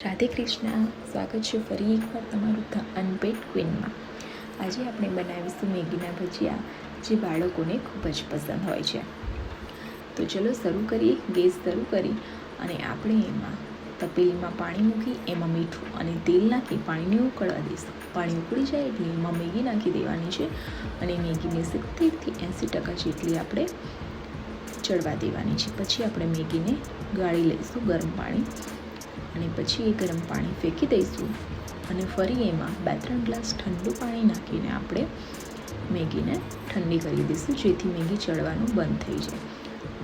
રાધે કૃષ્ણ, સ્વાગત છે ફરી એકવાર તમારું ધ અનપેડ ક્વીનમાં. આજે આપણે બનાવીશું મેગીના ભજીયા, જે બાળકોને ખૂબ જ પસંદ હોય છે. તો ચલો શરૂ કરીએ. ગેસ શરૂ કરી અને આપણે એમાં તપેલીમાં પાણી મૂકી એમાં મીઠું અને તેલ નાખી પાણીને ઉકળવા દઈશું. પાણી ઉકળી જાય એટલે એમાં મેગી નાખી દેવાની છે અને મેગીને 70થી 80% જેટલી આપણે ચડવા દેવાની છે. પછી આપણે મેગીને ગાળી લઈશું ગરમ પાણી અને પછી એ ગરમ પાણી ફેંકી દઈશું અને ફરી એમાં 2-3 ગ્લાસ ઠંડુ પાણી નાખીને આપણે મેગીને ઠંડી કરી દઈશું, જેથી મેગી ચડવાનું બંધ થઈ જાય.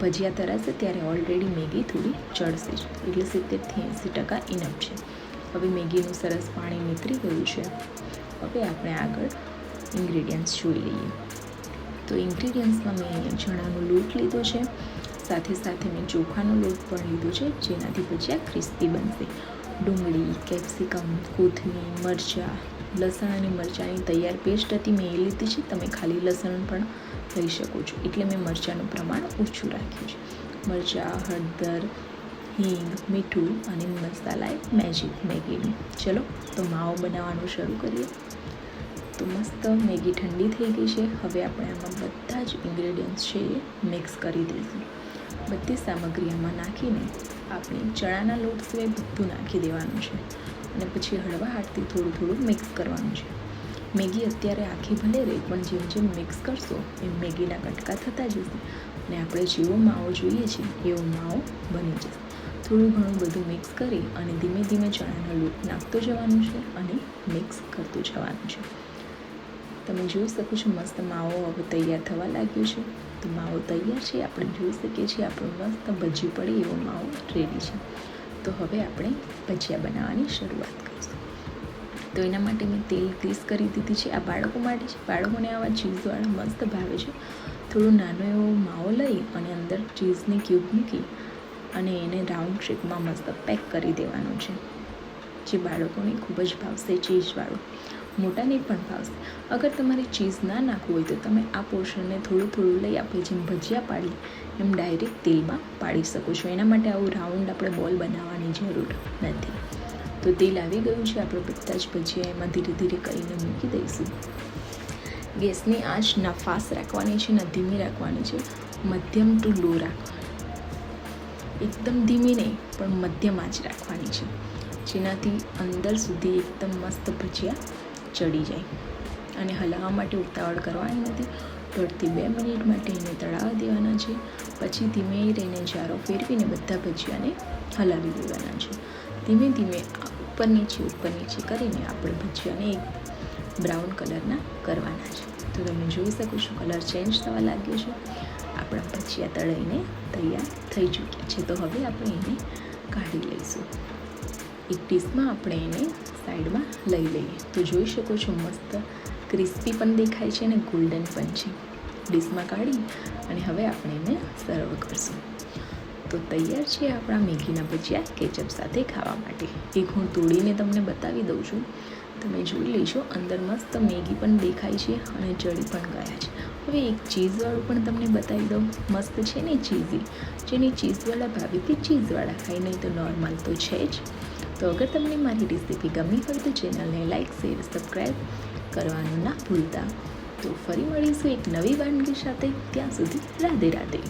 ભજીયા તરાશે ત્યારે ઓલરેડી મેગી થોડી ચડશે જ, એટલે 70થી 80% ઇનફ છે. હવે મેગીનું સરસ પાણી નીતરી ગયું છે. હવે આપણે આગળ ઇન્ગ્રીડિયન્ટ્સ જોઈ લઈએ. તો ઇન્ગ્રીડિયન્ટ્સમાં મેં અહીંયા ચણાનો લોટ લીધો છે, સાથે સાથે મેં ચોખાનો લોટ પણ લીધો છે, જેનાથી ભજીયા ક્રિસ્પી બનશે. ડુંગળી, કેપ્સિકમ, કોથમીર, મરચાં, લસણ અને મરચાંની તૈયાર પેસ્ટ હતી, મેં એ લીધી છે. તમે ખાલી લસણ પણ લઈ શકો છો, એટલે મેં મરચાંનું પ્રમાણ ઓછું રાખ્યું છે. મરચાં, હળદર, હિંગ, મીઠું અને મસાલા મેજિક મેગીનું. ચલો તો માવો બનાવવાનું શરૂ કરીએ. તો મસ્ત મેગી ઠંડી થઈ ગઈ છે. હવે આપણે આમાં બધા જ ઇન્ગ્રેડિયન્ટ્સ છે એ મિક્સ કરી દઈશું. બધી સામગ્રી આમાં નાખીને આપણે ચણાના લોટ સિવાય બધું નાખી દેવાનું છે અને પછી હળવા હાથથી થોડું થોડું મિક્સ કરવાનું છે. મેગી અત્યારે આખી ભલે રહે, પણ જેમ જેમ મિક્સ કરશો એમ મેગીના કટકા થતા જશે અને આપણે જેવો માવો જોઈએ છે એવો માવો બની જશે. થોડું ઘણું બધું મિક્સ કરી અને ધીમે ધીમે ચણાનો લોટ નાખતો જવાનું છે અને મિક્સ કરતું જવાનું છે. તમે જોઈ શકો છો મસ્ત માવો હવે તૈયાર થવા લાગ્યો છે. તો માવો તૈયાર છે, આપણે જોઈ શકીએ છીએ આપણો મસ્ત ભજી પડે એવો માવો રેડી છે. તો હવે આપણે ભજીયા બનાવવાની શરૂઆત કરીશું. તો એના માટે મેં તેલ ગ્રીસ કરી દીધી છે. આ બાળકો માટે છે, બાળકોને આવા ચીઝવાળા મસ્ત ભાવે છે. થોડો નાનો એવો માવો લઈ અને અંદર ચીઝની ક્યુબ મૂકી અને એને રાઉન્ડ શેપમાં મસ્ત પેક કરી દેવાનું છે, જે બાળકોને ખૂબ જ ભાવશે. ચીઝવાળું મોટાને પણ ભાવશે. અગર તમારે ચીઝ ના નાખવું હોય તો તમે આ પોર્શનને થોડું થોડું લઈ આપણે જેમ ભજીયા પાડી એમ ડાયરેક્ટ તેલમાં પાડી શકો છો. એના માટે આવું રાઉન્ડ આપણે બોલ બનાવવાની જરૂર નથી. તો તેલ આવી ગયું છે, આપણે બધા જ ભજીયા એમાં ધીરે ધીરે કરીને મૂકી દઈશું. ગેસની આંચ ના ફાસ્ટ રાખવાની છે ના ધીમી રાખવાની છે, મધ્યમ ટુ લો રાખવાની. એકદમ ધીમી નહીં પણ મધ્યમ આંચ રાખવાની છે, જેનાથી અંદર સુધી એકદમ મસ્ત ભજીયા ચડી જાય. અને હલાવવા માટે ઉતાવળ કરવાની નથી. 1.5 થી 2 મિનિટ માટે એને તળાવવા દેવાના છે. પછી ધીમે રહીને જારો ફેરવીને બધા ભજીયાને હલાવી દેવાના છે. ધીમે ધીમે ઉપર નીચે કરીને આપણે ભજીયાને એક બ્રાઉન કલરના કરવાના છે. તો તમે જોઈ શકો છો કલર ચેન્જ થવા લાગ્યો છે. આપણા ભજીયા તળાઈને તૈયાર થઈ ચૂક્યા છે. તો હવે આપણે એને કાઢી લઈશું. એક ડીશમાં આપણે એને સાઈડમાં લઈ લઈએ. તો જોઈ શકો છો મસ્ત ક્રિસ્પી પણ દેખાય છે અને ગોલ્ડન પણ છે. ડીશમાં કાઢી અને હવે આપણે એને સર્વ કરીશું. તો તૈયાર છે આપણા મેગીના ભજીયા કેચઅપ સાથે ખાવા માટે. એક હું તોડીને તમને બતાવી દઉં છું, તમે જોઈ લેજો. અંદર મસ્ત મેગી પણ દેખાય છે અને ચડી પણ ગયા છે. હવે એક ચીઝવાળું પણ તમને બતાવી દઉં. મસ્ત છે ને ચીઝી. જેને ચીઝવાળા ભાવે તે ચીઝવાળા ખાય, નહીં તો નોર્મલ તો છે જ. તો અગર તમને મારી રેસીપી ગમી હોય તો ચેનલને લાઇક, શેર, સબસ્ક્રાઈબ કરવાનું ના ભૂલતા. તો ફરી મળીશું એક નવી વાનગી સાથે. ત્યાં સુધી રાધે રાધે.